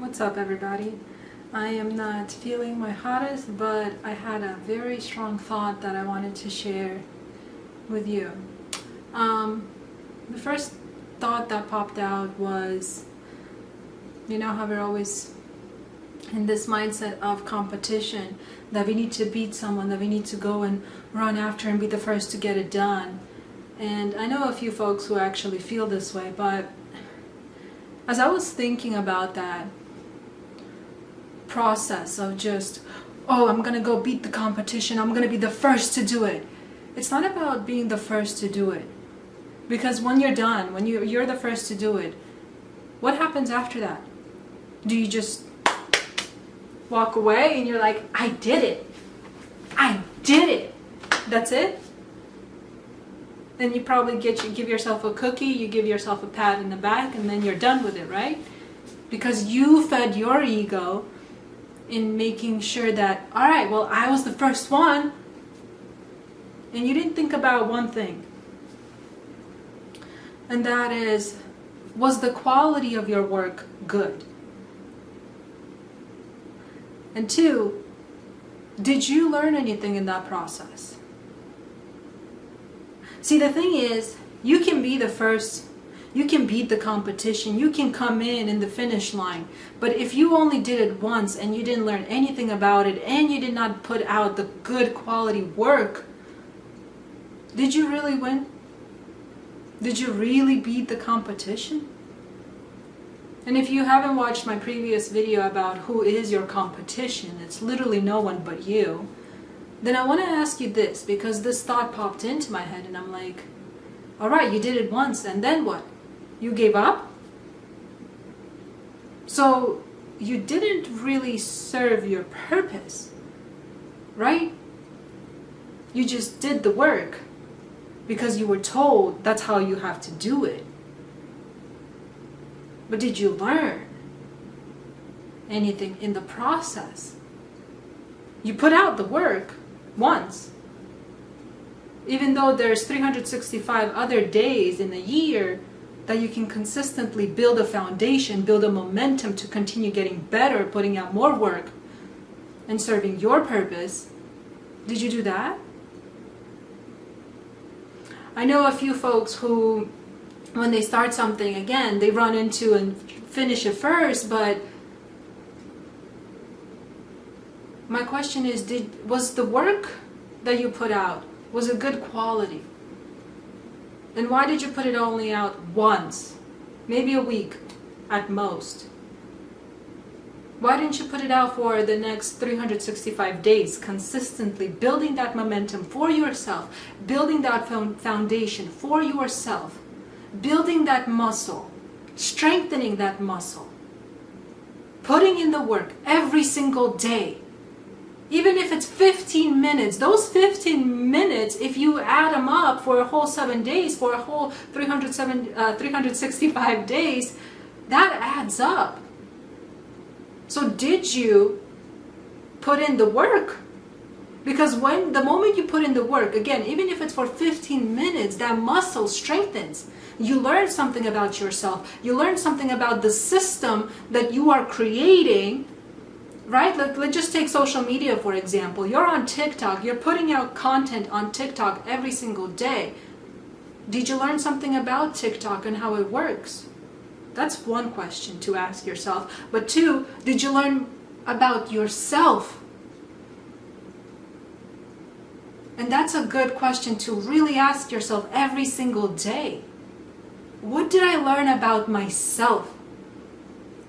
What's up, everybody? I am not feeling my hottest, but I had a very strong thought that I wanted to share with you. The first thought that popped out was, you know how we're always in this mindset of competition, that we need to beat someone, that we need to go and run after and be the first to get it done. And I know a few folks who actually feel this way, but as I was thinking about that process of just, oh, I'm gonna go beat the competition, I'm gonna be the first to do it. It's not about being the first to do it. Because when you're done, when you're the first to do it, what happens after that? Do you just walk away and you're like, I did it. I did it. That's it? Then you probably give yourself a cookie, you give yourself a pat in the back, and then you're done with it, right? Because you fed your ego in making sure that, all right, well, I was the first one. And you didn't think about one thing. And that is, was the quality of your work good? And two, did you learn anything in that process? See, the thing is, you can be the first, you can beat the competition, you can come in the finish line, but if you only did it once and you didn't learn anything about it and you did not put out the good quality work, did you really win? Did you really beat the competition? And if you haven't watched my previous video about who is your competition, it's literally no one but you, then I want to ask you this, because this thought popped into my head and I'm like, all right, you did it once, and then what? You gave up? So you didn't really serve your purpose, right? You just did the work because you were told that's how you have to do it. But did you learn anything in the process? You put out the work once. Even though there's 365 other days in a year that you can consistently build a foundation, build a momentum to continue getting better, putting out more work and serving your purpose. Did you do that? I know a few folks who, when they start something, again, they run into and finish it first, but my question is, was the work that you put out, was it good quality? And why did you put it only out once? Maybe a week at most. Why didn't you put it out for the next 365 days, consistently building that momentum for yourself, building that foundation for yourself, building that muscle, strengthening that muscle, putting in the work every single day? Even if it's 15 minutes, those 15 minutes, if you add them up for a whole 7 days, for a whole 365 days, that adds up. So did you put in the work? Because the moment you put in the work, again, even if it's for 15 minutes, that muscle strengthens. You learn something about yourself. You learn something about the system that you are creating. Right? Let's just take social media, for example. You're on TikTok. You're putting out content on TikTok every single day. Did you learn something about TikTok and how it works? That's one question to ask yourself. But two, did you learn about yourself? And that's a good question to really ask yourself every single day. What did I learn about myself?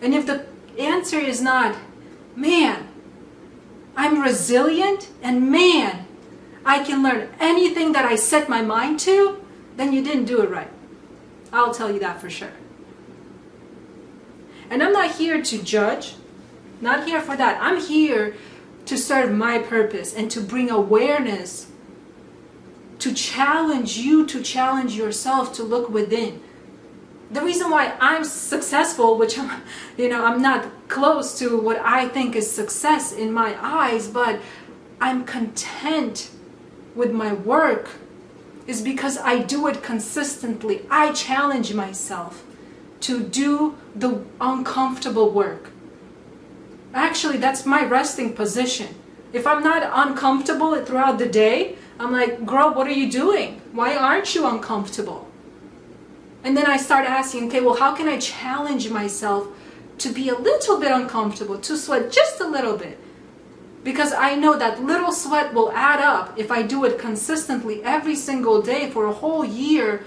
And if the answer is not, man, I'm resilient, and man, I can learn anything that I set my mind to, then you didn't do it right. I'll tell you that for sure. And I'm not here to judge, not here for that. I'm here to serve my purpose and to bring awareness, to challenge you, to challenge yourself to look within. The reason why I'm successful, which I'm not close to what I think is success in my eyes, but I'm content with my work, is because I do it consistently. I challenge myself to do the uncomfortable work, Actually, that's my resting position. If I'm not uncomfortable throughout the day, I'm like, girl, what are you doing? Why aren't you uncomfortable? And then I start asking, okay, well, how can I challenge myself to be a little bit uncomfortable, to sweat just a little bit? Because I know that little sweat will add up. If I do it consistently every single day for a whole year,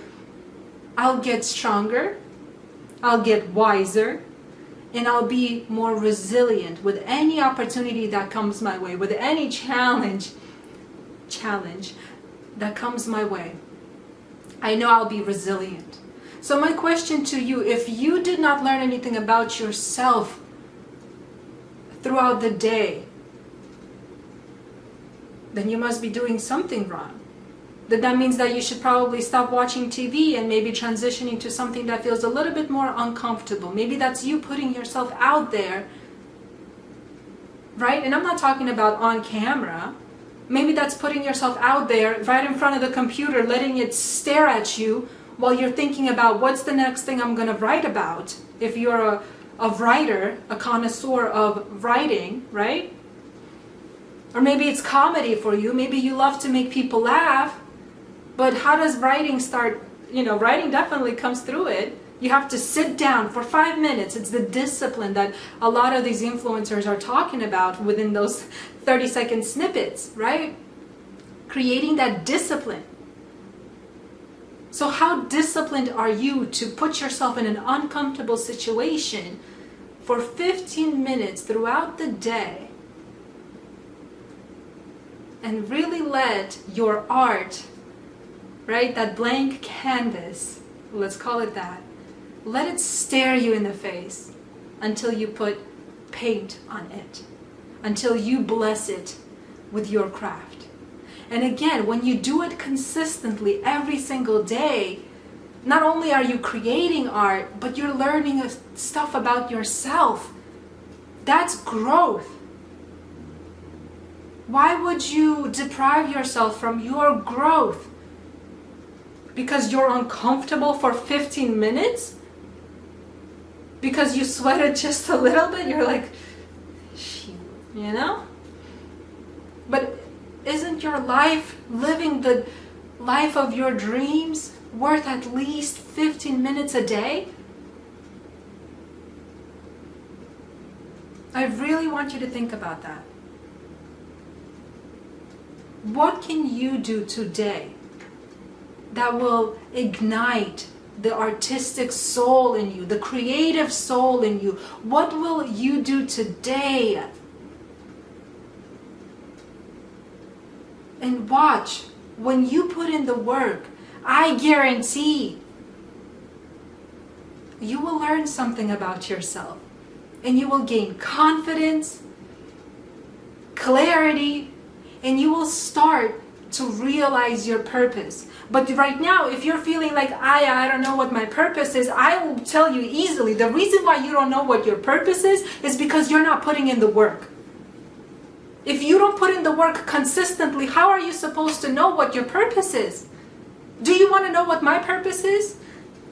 I'll get stronger, I'll get wiser, and I'll be more resilient with any opportunity that comes my way, with any challenge that comes my way. I know I'll be resilient. So my question to you, if you did not learn anything about yourself throughout the day, then you must be doing something wrong. That means that you should probably stop watching TV and maybe transitioning to something that feels a little bit more uncomfortable. Maybe that's you putting yourself out there, right? And I'm not talking about on camera. Maybe that's putting yourself out there right in front of the computer, letting it stare at you while you're thinking about what's the next thing I'm going to write about. If you're a writer, a connoisseur of writing, right? Or maybe it's comedy for you. Maybe you love to make people laugh. But how does writing start? Writing definitely comes through it. You have to sit down for 5 minutes. It's the discipline that a lot of these influencers are talking about within those 30-second snippets, right? Creating that discipline. So how disciplined are you to put yourself in an uncomfortable situation for 15 minutes throughout the day and really let your art, right, that blank canvas, let's call it that, let it stare you in the face until you put paint on it, until you bless it with your craft. And again, when you do it consistently every single day, not only are you creating art, but you're learning stuff about yourself. That's growth. Why would you deprive yourself from your growth? Because you're uncomfortable for 15 minutes? Because you sweated just a little bit? You're like, But isn't your life, living the life of your dreams, worth at least 15 minutes a day? I really want you to think about that. What can you do today that will ignite the artistic soul in you, the creative soul in you? What will you do today? And watch, when you put in the work, I guarantee you will learn something about yourself. And you will gain confidence, clarity, and you will start to realize your purpose. But right now, if you're feeling like, I don't know what my purpose is, I will tell you easily, the reason why you don't know what your purpose is because you're not putting in the work. If you don't put in the work consistently, how are you supposed to know what your purpose is? Do you want to know what my purpose is?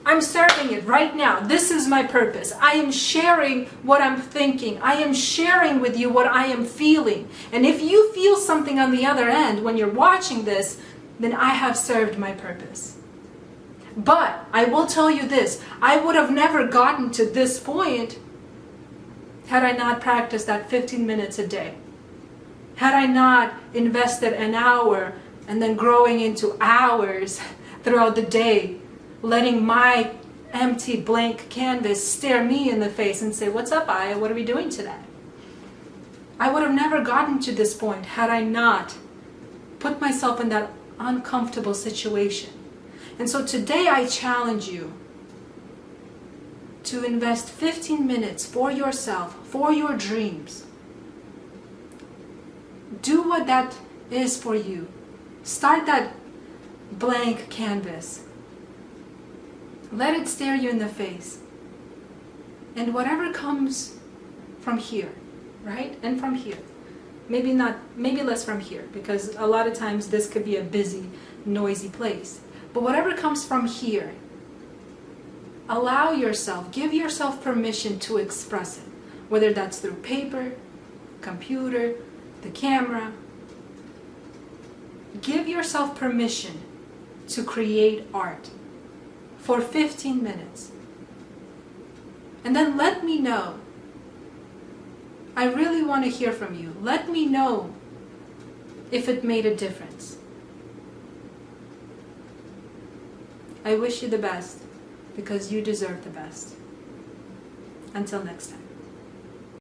I'm serving it right now. This is my purpose. I am sharing what I'm thinking. I am sharing with you what I am feeling. And if you feel something on the other end when you're watching this, then I have served my purpose. But I will tell you this, I would have never gotten to this point had I not practiced that 15 minutes a day. Had I not invested an hour and then growing into hours throughout the day, letting my empty blank canvas stare me in the face and say, what's up, Aya? What are we doing today? I would have never gotten to this point had I not put myself in that uncomfortable situation. And so today I challenge you to invest 15 minutes for yourself, for your dreams. Do what that is for you. Start that blank canvas. Let it stare you in the face. And whatever comes from here, right? And from here. Maybe less from here, because a lot of times this could be a busy, noisy place. But whatever comes from here, allow yourself, give yourself permission to express it. whether that's through paper, computer, the camera. Give yourself permission to create art for 15 minutes. And then let me know. I really want to hear from you. Let me know if it made a difference. I wish you the best because you deserve the best. Until next time.